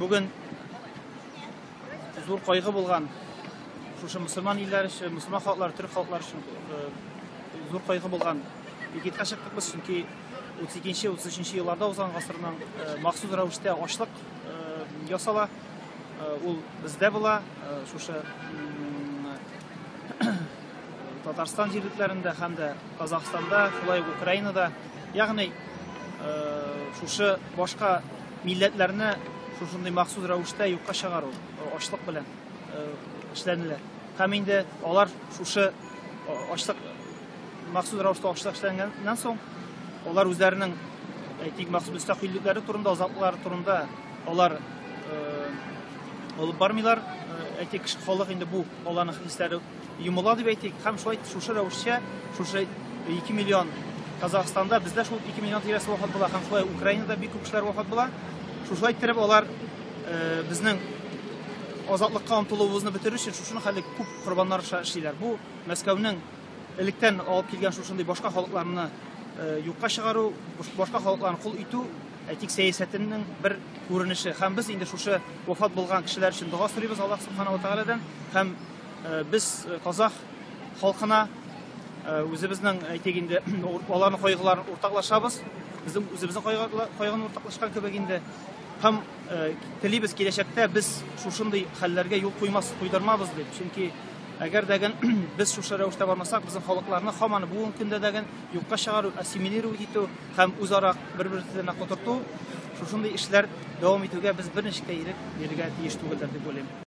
Бүген зур кайгы булган шушы мусульман илләр өчен, мусульман халыклар, төрек халыклар өчен зур кайгы булган бигетка чыктык без, чөнки 32-33 елларда узган гасырның махсус рәвештә ачлык ясала. Ул бездә була, шушы Татарстан җирлекләрендә һәм дә Казахстанда, шулай ук Украинада, ягъни шушы башка милләтләрне шушындай махсус рәвештә юкка чыгару, ачлык белән эшләнелә. Һәм инде алар шушы ачлык махсус рәвештә ачлык эшләнгәннән соң, алар үзләренең әйтик махсус мөстәкыйльлекләре турында, азатлыклары турында алар алып бармыйлар. Әйтик, халык инде бу аларның хисләре юмыла дип әйтик, һәм шулай шушы рәвешчә, шушы 2 миллион Казахстанда, бездә шул 2 миллион тирәсе вафат була, һәм шулай Украинада бик күп кешеләр вафат була. Шулай иттереп алар безнең азатлыкка омтылуыбызны бетерү өчен шушыны хәлле күп корбаннар эшлиләр. Бу Мәскәүнең электән алып килгән шушындый башка халыкларны юкка чыгару, башка халыкларны кул итү, әйтик, сәясәтенең бер күренеше. Һәм без инде шушы вафат булган кешеләр өчен дуга сорыйбыз Аллаһ Субханаху ва Тааладан. Һәм без казах халкына үзебезнең әйтик инде аларның кайгыларын уртаклашабыз. Безнең үзебезнең кайгыны уртаклашкан кебек инде. Һәм телибез киләчәктә без шушындый хәлләргә юл куйдырмабыз дип. Чөнки әгәр дәген без шушы рәвештә бармасак, безнең халыкларны һаман бүгенге көндә дәген юкка чыгару, ассимилировать итү һәм үзара бер-берсенә котырту, шушындый эшләр дәвам итүгә без берничә ирек бирергә тиеш түгелдер дип уйлыйм.